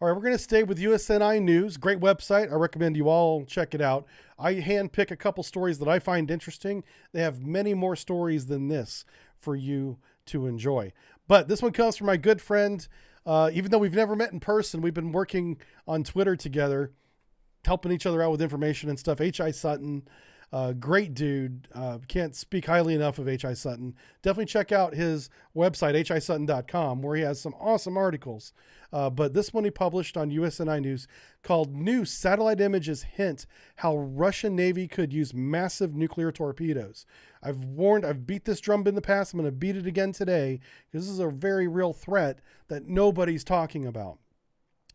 All right, we're going to stay with USNI News. Great website. I recommend you all check it out. I handpick a couple stories that I find interesting. They have many more stories than this for you to enjoy. But this one comes from my good friend. Even though we've never met in person, we've been working on Twitter together, helping each other out with information and stuff. H.I. Sutton, great dude. Can't speak highly enough of H.I. Sutton. Definitely check out his website, hisutton.com, where he has some awesome articles. But this one he published on USNI News called New Satellite Images Hint How Russian Navy Could Use Massive Nuclear Torpedoes. I've beat this drum in the past. I'm going to beat it again today because this is a very real threat that nobody's talking about.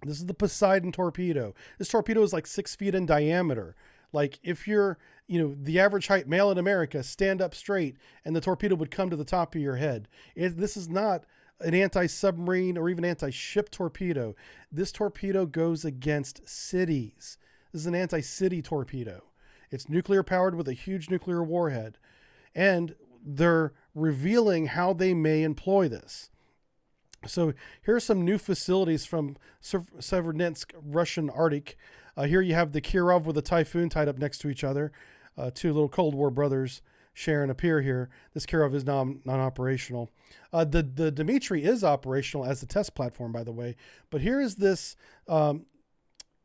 This is the Poseidon torpedo. This torpedo is like 6 feet in diameter. Like if you're, the average height male in America, stand up straight and the torpedo would come to the top of your head. This is not an anti-submarine or even anti-ship torpedo. This torpedo goes against cities. This is an anti-city torpedo. It's nuclear powered with a huge nuclear warhead. And they're revealing how they may employ this. So here are some new facilities from Severnensk, Russian Arctic. Here you have the Kirov with a Typhoon tied up next to each other. Two little Cold War brothers sharing a pier here. This Kirov is non-operational. The Dmitry is operational as a test platform, by the way. But here is this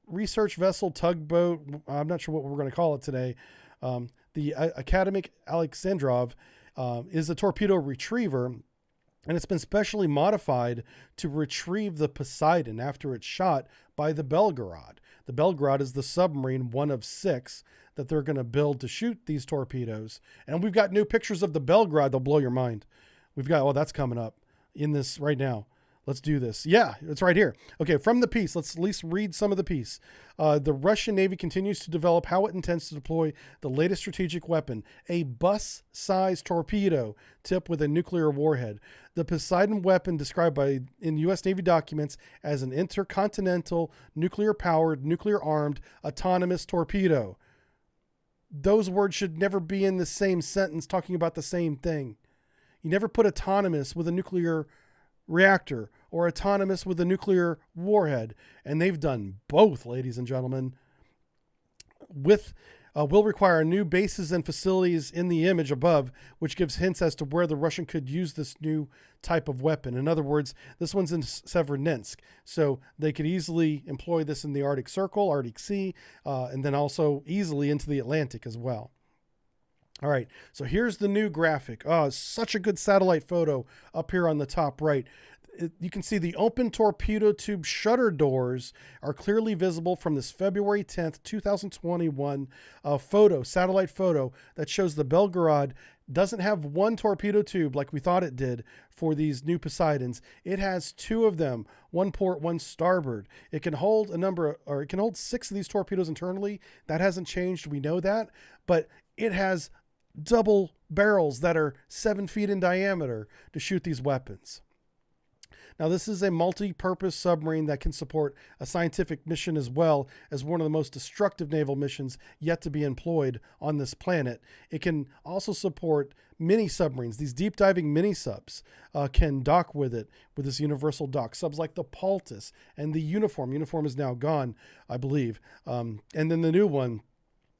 research vessel tugboat. I'm not sure what we're going to call it today. The Academic Alexandrov is a torpedo retriever. And it's been specially modified to retrieve the Poseidon after it's shot by the Belgorod. The Belgorod is the submarine, one of 6 that they're going to build to shoot these torpedoes. And we've got new pictures of the Belgorod. They'll blow your mind. We've got, that's coming up in this right now. Let's do this. Yeah, it's right here. Okay, from the piece, let's at least read some of the piece. The Russian Navy continues to develop how it intends to deploy the latest strategic weapon, a bus-sized torpedo tipped with a nuclear warhead. The Poseidon weapon, described in U.S. Navy documents as an intercontinental, nuclear-powered, nuclear-armed, autonomous torpedo. Those words should never be in the same sentence talking about the same thing. You never put autonomous with a nuclear reactor or autonomous with a nuclear warhead. And they've done both, ladies and gentlemen. Will require new bases and facilities in the image above, which gives hints as to where the Russian could use this new type of weapon. In other words, this one's in Severnensk, so they could easily employ this in the Arctic Circle, Arctic Sea, and then also easily into the Atlantic as well. All right, so here's the new graphic. Oh, such a good satellite photo up here on the top right. You can see the open torpedo tube shutter doors are clearly visible from this February 10th, 2021 satellite photo that shows the Belgorod doesn't have one torpedo tube like we thought it did for these new Poseidons. It has 2 of them, one port, one starboard. It can hold it can hold 6 of these torpedoes internally. That hasn't changed. We know that, but it has double barrels that are 7 feet in diameter to shoot these weapons. Now, this is a multi-purpose submarine that can support a scientific mission as well as one of the most destructive naval missions yet to be employed on this planet. It can also support mini submarines. These deep diving mini subs can dock with it with this universal dock. Subs like the Paltus and the Uniform. Uniform is now gone, I believe. And then the new one,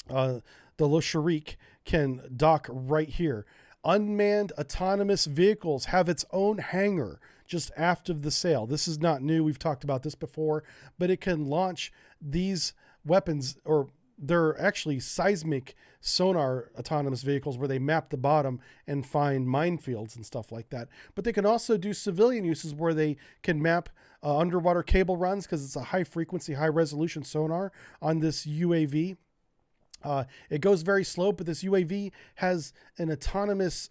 the Le Chariq, can dock right here. Unmanned autonomous vehicles have its own hangar just aft of the sail. This is not new. We've talked about this before, but it can launch these weapons, or they're actually seismic sonar autonomous vehicles where they map the bottom and find minefields and stuff like that. But they can also do civilian uses where they can map underwater cable runs because it's a high frequency, high resolution sonar on this UAV. It goes very slow, but this UAV has an autonomous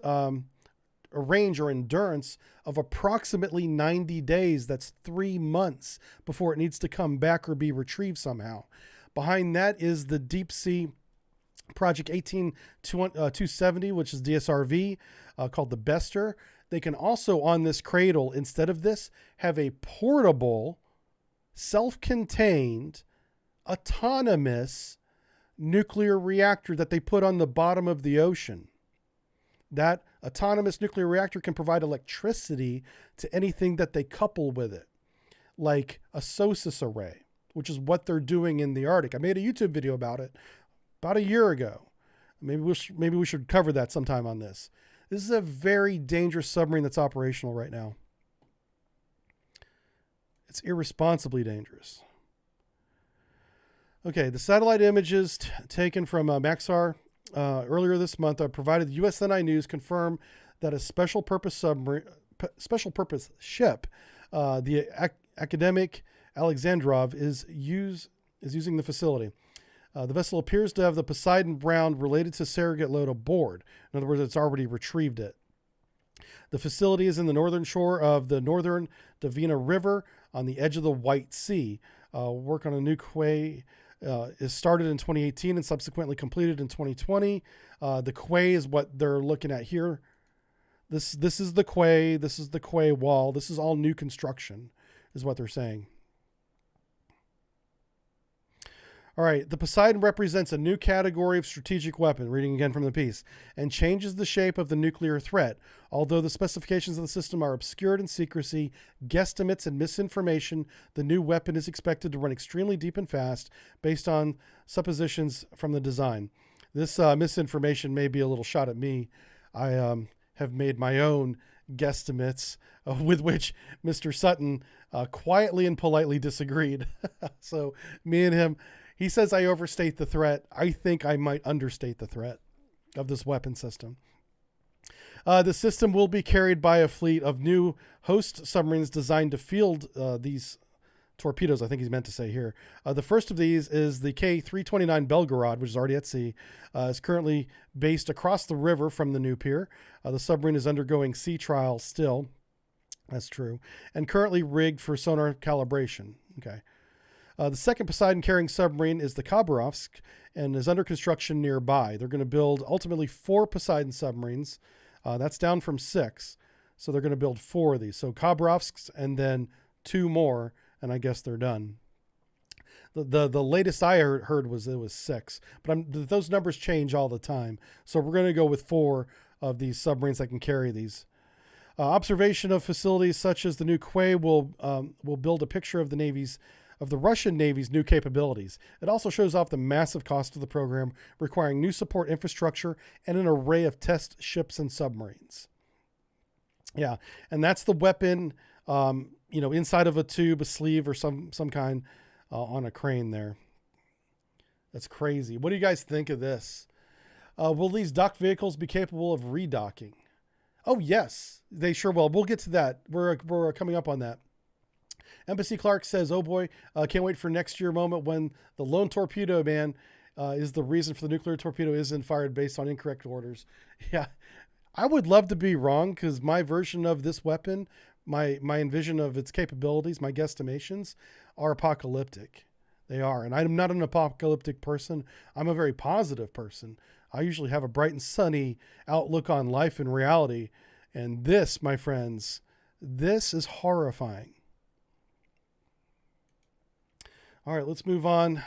range or endurance of approximately 90 days. That's 3 months before it needs to come back or be retrieved somehow. Behind that is the Deep Sea Project 18270, which is DSRV, called the Bester. They can also, on this cradle, instead of this, have a portable, self-contained, autonomous nuclear reactor that they put on the bottom of the ocean. That autonomous nuclear reactor can provide electricity to anything that they couple with it. like a SOSUS array, which is what they're doing in the Arctic. I made a YouTube video about it about a year ago. Maybe we should cover that sometime on this. This is a very dangerous submarine that's operational right now. It's irresponsibly dangerous. Okay, the satellite images taken from Maxar earlier this month provided the USNI News confirm that a special purpose ship, the academic Alexandrov, is using the facility. The vessel appears to have the Poseidon Brown related to surrogate load aboard. In other words, it's already retrieved it. The facility is in the northern shore of the northern Dvina River on the edge of the White Sea. Work on a new quay is started in 2018 and subsequently completed in 2020. The quay is what they're looking at here. This is the quay. This is the quay wall. This is all new construction, is what they're saying. All right, the Poseidon represents a new category of strategic weapon, reading again from the piece, and changes the shape of the nuclear threat. Although the specifications of the system are obscured in secrecy, guesstimates, and misinformation, the new weapon is expected to run extremely deep and fast based on suppositions from the design. This misinformation may be a little shot at me. I have made my own guesstimates with which Mr. Sutton quietly and politely disagreed. So me and him... He says I overstate the threat. I think I might understate the threat of this weapon system. The system will be carried by a fleet of new host submarines designed to field these torpedoes, I think he's meant to say here. The first of these is the K-329 Belgorod, which is already at sea. Is currently based across the river from the new pier. The submarine is undergoing sea trials still. That's true. And currently rigged for sonar calibration. Okay. The second Poseidon-carrying submarine is the Khabarovsk and is under construction nearby. They're going to build ultimately 4 Poseidon submarines. That's down from 6. So they're going to build 4 of these. So Khabarovsks and then 2 more, and I guess they're done. The latest I heard was it was 6. But those numbers change all the time. So we're going to go with 4 of these submarines that can carry these. Observation of facilities such as the new quay will build a picture of the Russian Navy's new capabilities. It also shows off the massive cost of the program, requiring new support infrastructure and an array of test ships and submarines. Yeah, and that's the weapon, inside of a tube, a sleeve, or some kind on a crane there. That's crazy. What do you guys think of this? Will these docked vehicles be capable of redocking? Oh, yes, they sure will. We'll get to that. We're coming up on that. Embassy Clark says, oh boy, can't wait for next year moment when the lone torpedo man is the reason for the nuclear torpedo isn't fired based on incorrect orders. Yeah, I would love to be wrong because my version of this weapon, my envision of its capabilities, my guesstimations are apocalyptic. They are. And I'm not an apocalyptic person. I'm a very positive person. I usually have a bright and sunny outlook on life and reality. And this, my friends, this is horrifying. All right, let's move on.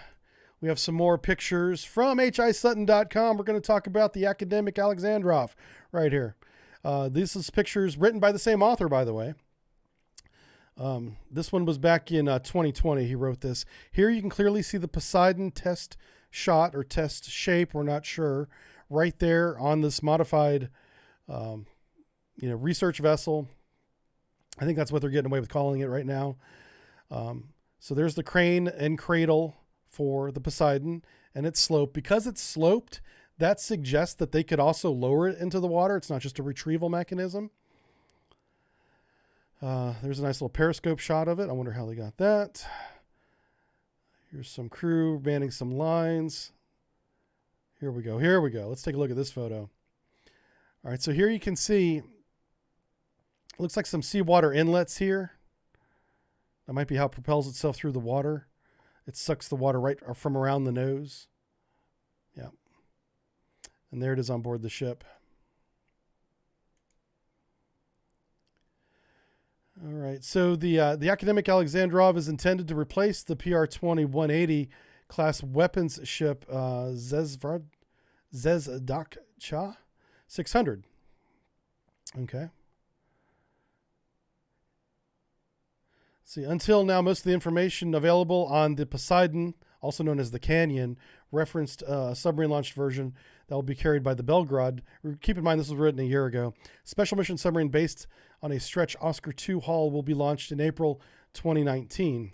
We have some more pictures from hisutton.com. We're going to talk about the academic Alexandrov right here. This is pictures written by the same author, by the way. This one was back in 2020. He wrote this. Here you can clearly see the Poseidon test shot or test shape. We're not sure. Right there on this modified, research vessel. I think that's what they're getting away with calling it right now. So there's the crane and cradle for the Poseidon, and it's sloped. Because it's sloped, that suggests that they could also lower it into the water. It's not just a retrieval mechanism. There's a nice little periscope shot of it. I wonder how they got that. Here's some crew manning some lines. Here we go. Let's take a look at this photo. All right, so here you can see, looks like some seawater inlets here. That might be how it propels itself through the water. It sucks the water right from around the nose. Yeah. And there it is on board the ship. All right. So the academic Alexandrov is intended to replace the PR-20-180 class weapons ship Zvezda 600. Okay. See, until now, most of the information available on the Poseidon, also known as the Canyon, referenced a submarine-launched version that will be carried by the Belgrade. Keep in mind, this was written a year ago. Special mission submarine based on a stretch Oscar II hull will be launched in April 2019.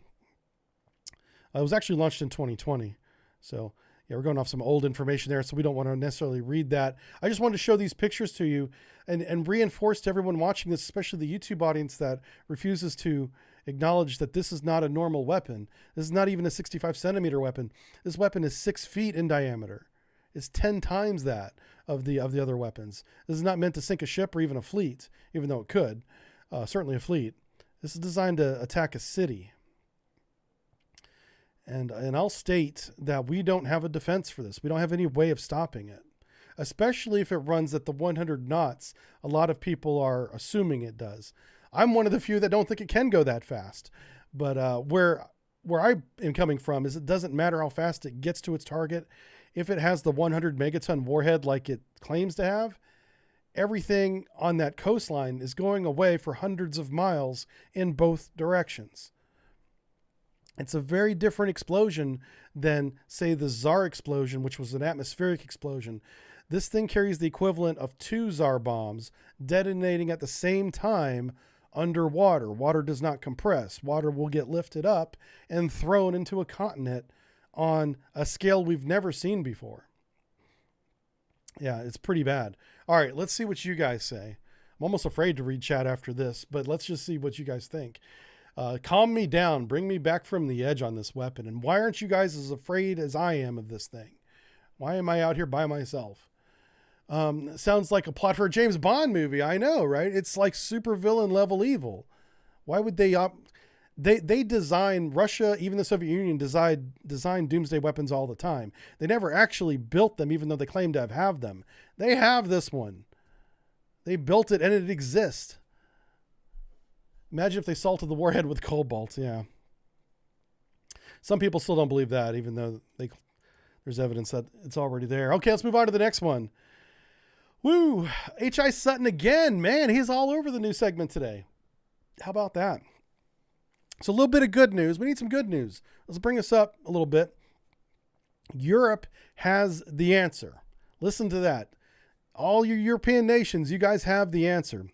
It was actually launched in 2020. So, yeah, we're going off some old information there, so we don't want to necessarily read that. I just wanted to show these pictures to you and reinforce to everyone watching this, especially the YouTube audience that refuses to acknowledge that this is not a normal weapon. This is not even a 65 centimeter weapon. This weapon is 6 feet in diameter. It's 10 times that of the other weapons. This is not meant to sink a ship or even a fleet, even though it could. Certainly a fleet. This is designed to attack a city. And I'll state that we don't have a defense for this. We don't have any way of stopping it, especially if it runs at the 100 knots. A lot of people are assuming it does. I'm one of the few that don't think it can go that fast. But where I am coming from is it doesn't matter how fast it gets to its target. If it has the 100 megaton warhead like it claims to have, everything on that coastline is going away for hundreds of miles in both directions. It's a very different explosion than, say, the Tsar explosion, which was an atmospheric explosion. This thing carries the equivalent of 2 Tsar bombs detonating at the same time underwater. Water does not compress. Water will get lifted up and thrown into a continent on a scale we've never seen before. Yeah, it's pretty bad. All right, let's see what you guys say. I'm almost afraid to read chat after this, but let's just see what you guys think. Calm me down. Bring me back from the edge on this weapon. And why aren't you guys as afraid as I am of this thing? Why am I out here by myself? Sounds like a plot for a James Bond movie. I know, right? It's like supervillain level evil. Why would they they design, Russia, even the Soviet Union design doomsday weapons all the time. They never actually built them, even though they claim to have them. They have this one. They built it and it exists. Imagine if they salted the warhead with cobalt. Yeah. Some people still don't believe that, even though there's evidence that it's already there. Okay, let's move on to the next one. Woo! H.I. Sutton again. Man, he's all over the news segment today. How about that? So a little bit of good news. We need some good news. Let's bring us up a little bit. Europe has the answer. Listen to that. All your European nations, you guys have the answer.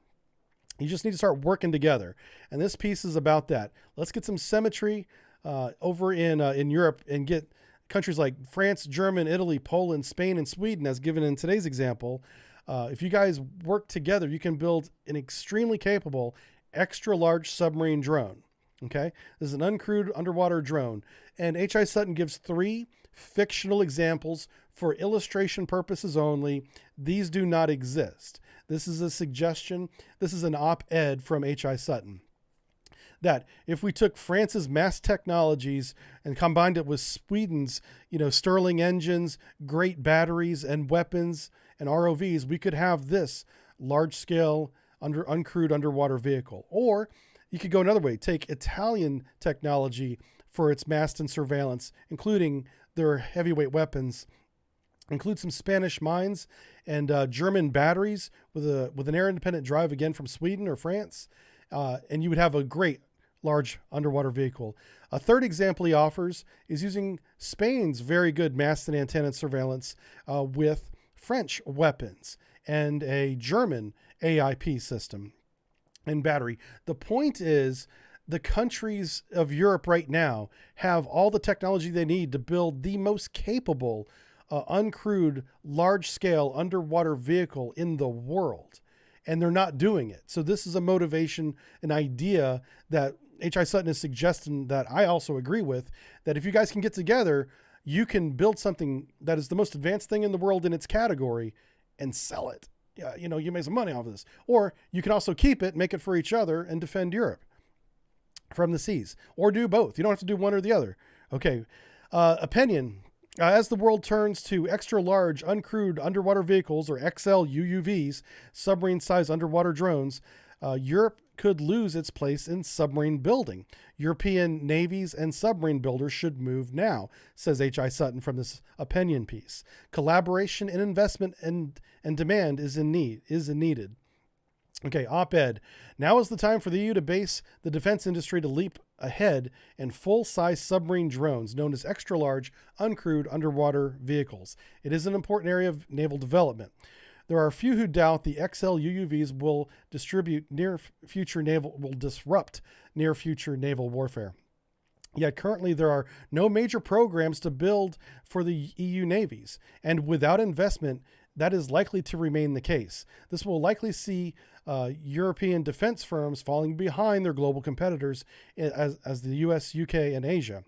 You just need to start working together. And this piece is about that. Let's get some symmetry over in Europe and get countries like France, Germany, Italy, Poland, Spain, and Sweden, as given in today's example. If you guys work together, you can build an extremely capable extra large submarine drone. Okay, this is an uncrewed underwater drone. And H.I. Sutton gives 3 fictional examples for illustration purposes only. These do not exist. This is a suggestion. This is an op-ed from H.I. Sutton. That if we took France's mass technologies and combined it with Sweden's, Stirling engines, great batteries and weapons and ROVs, we could have this large-scale uncrewed underwater vehicle. Or you could go another way. Take Italian technology for its mast and surveillance, including their heavyweight weapons. Include some Spanish mines and German batteries with an air-independent drive, again from Sweden or France, and you would have a great large underwater vehicle. A third example he offers is using Spain's very good mast and antenna surveillance with French weapons and a German AIP system and battery. The point is, the countries of Europe right now have all the technology they need to build the most capable uncrewed, large-scale underwater vehicle in the world, and they're not doing it. So this is a motivation, an idea that H.I. Sutton is suggesting that I also agree with, that if you guys can get together, you can build something that is the most advanced thing in the world in its category and sell it. Yeah, you make some money off of this. Or you can also keep it, make it for each other, and defend Europe from the seas. Or do both. You don't have to do one or the other. Okay. Opinion. As the world turns to extra large uncrewed underwater vehicles, or XLUUVs, submarine-sized underwater drones, Europe could lose its place in submarine building. European navies and submarine builders should move now, says H.I. Sutton from this opinion piece. Collaboration and investment and demand is needed. Okay, op-ed. Now is the time for the EU to base the defense industry to leap ahead in full-size submarine drones known as extra-large, uncrewed underwater vehicles. It is an important area of naval development. There are a few who doubt the XLUUVs will disrupt near future naval warfare. Yet currently there are no major programs to build for the EU navies, and without investment, that is likely to remain the case. This will likely see European defense firms falling behind their global competitors as the US, UK, and Asia.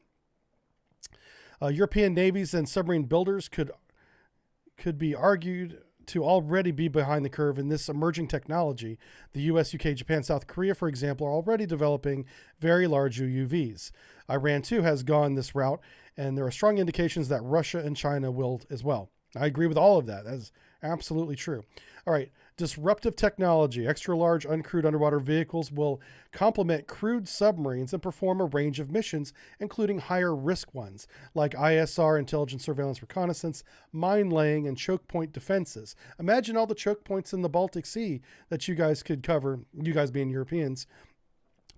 European navies and submarine builders could be argued to already be behind the curve in this emerging technology. The US, UK, Japan, South Korea, for example, are already developing very large UUVs. Iran, too, has gone this route, and there are strong indications that Russia and China will as well. I agree with all of that. That is absolutely true. All right. Disruptive technology. Extra large uncrewed underwater vehicles will complement crewed submarines and perform a range of missions, including higher risk ones like ISR, intelligence, surveillance, reconnaissance, mine laying, and choke point defenses. Imagine all the choke points in the Baltic Sea that you guys could cover, you guys being Europeans,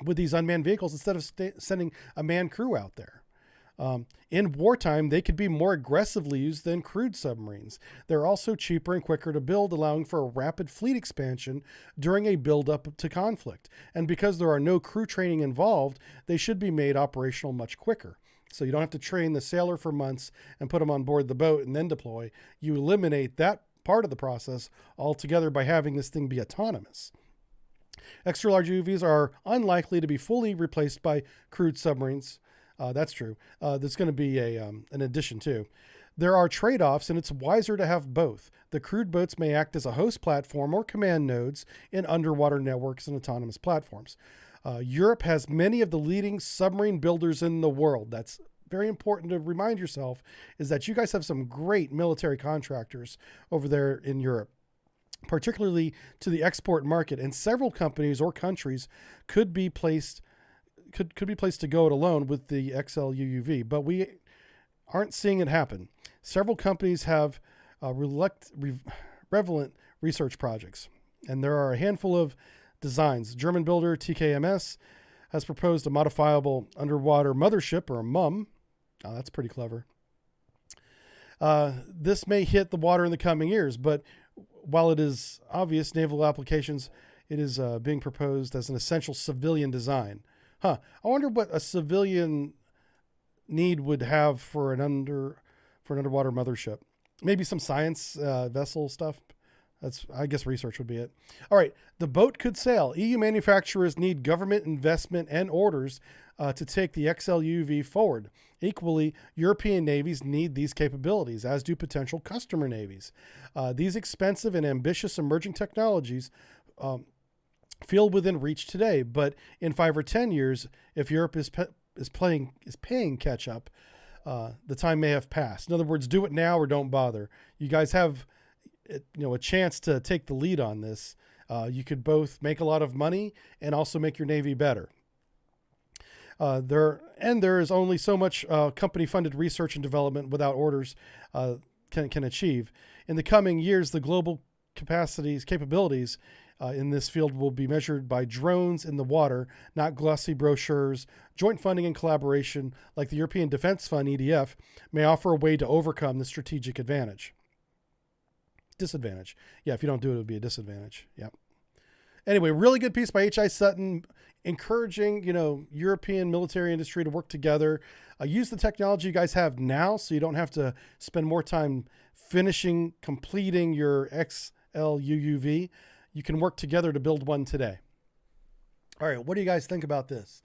with these unmanned vehicles instead of sending a manned crew out there. In wartime, they could be more aggressively used than crewed submarines. They're also cheaper and quicker to build, allowing for a rapid fleet expansion during a build-up to conflict. And because there are no crew training involved, they should be made operational much quicker. So you don't have to train the sailor for months and put them on board the boat and then deploy. You eliminate that part of the process altogether by having this thing be autonomous. Extra large UVs are unlikely to be fully replaced by crewed submarines. That's true. There's going to be an addition too. There are trade-offs, and it's wiser to have both. The crewed boats may act as a host platform or command nodes in underwater networks and autonomous platforms. Europe has many of the leading submarine builders in the world. That's very important to remind yourself, is that you guys have some great military contractors over there in Europe, particularly to the export market, and several companies or countries could be placed to go it alone with the XLUUV, but we aren't seeing it happen. Several companies have relevant research projects, and there are a handful of designs. German builder TKMS has proposed a modifiable underwater mothership, or a MUM. Oh, that's pretty clever. This may hit the water in the coming years, but while it is obvious naval applications, it is being proposed as an essential civilian design. I wonder what a civilian need would have for an underwater mothership. Maybe some science vessel stuff. I guess research would be it. All right, the boat could sail. EU manufacturers need government investment and orders to take the XLUUV forward. Equally, European navies need these capabilities, as do potential customer navies. These expensive and ambitious emerging technologies feel within reach today, but in 5 or 10 years, if Europe is paying catch up, the time may have passed. In other words, do it now or don't bother. You guys have a chance to take the lead on this. You could both make a lot of money and also make your Navy better. There is only so much company-funded research and development without orders can achieve. In the coming years, the global capabilities in this field will be measured by drones in the water, not glossy brochures. Joint funding and collaboration, like the European Defense Fund, EDF, may offer a way to overcome the strategic disadvantage. Yeah, if you don't do it, it would be a disadvantage. Yeah. Anyway, really good piece by H.I. Sutton, encouraging, European military industry to work together. Use the technology you guys have now so you don't have to spend more time completing your XLUUV. You can work together to build one today. All right, what do you guys think about this?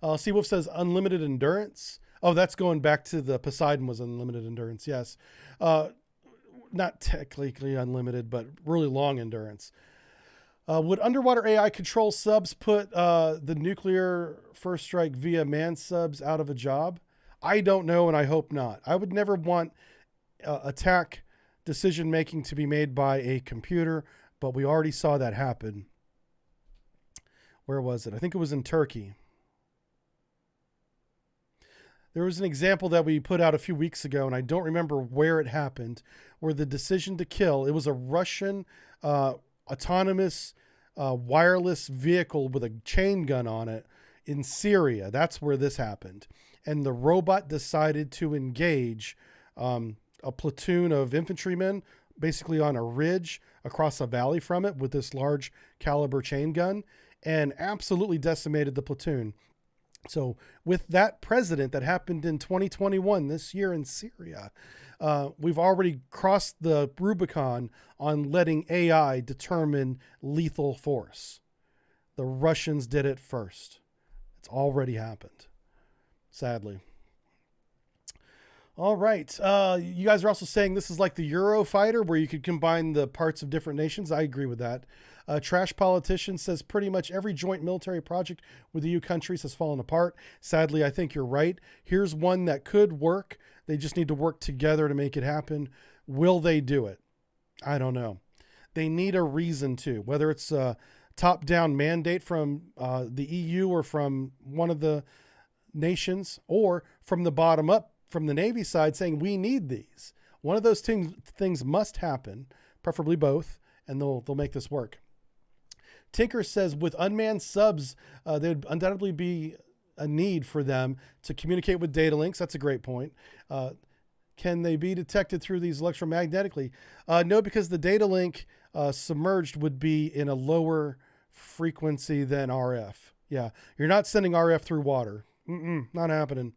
Seawolf says unlimited endurance. Oh, that's going back to the Poseidon was unlimited endurance. Yes. Not technically unlimited, but really long endurance. Would underwater AI control subs put the nuclear first strike via manned subs out of a job? I don't know, and I hope not. I would never want attack decision-making to be made by a computer, but we already saw that happen. Where was it? I think it was in Turkey. There was an example that we put out a few weeks ago, and I don't remember where it happened, where the decision to kill, it was a Russian autonomous wireless vehicle with a chain gun on it in Syria. That's where this happened. And the robot decided to engage a platoon of infantrymen basically on a ridge across a valley from it with this large caliber chain gun, and absolutely decimated the platoon. So with that precedent that happened in 2021, this year in Syria, we've already crossed the Rubicon on letting AI determine lethal force. The Russians did it first. It's already happened, sadly. All right. You guys are also saying this is like the Eurofighter where you could combine the parts of different nations. I agree with that. Trash Politician says pretty much every joint military project with EU countries has fallen apart. Sadly, I think you're right. Here's one that could work. They just need to work together to make it happen. Will they do it? I don't know. They need a reason to, whether it's a top-down mandate from the EU or from one of the nations, or from the bottom up from the Navy side saying we need these. One of those things must happen, preferably both, and they'll make this work. Tinker says with unmanned subs, there'd undoubtedly be a need for them to communicate with data links. That's a great point. Can they be detected through these electromagnetically? No, because the data link submerged would be in a lower frequency than RF. Yeah, you're not sending RF through water. Not happening.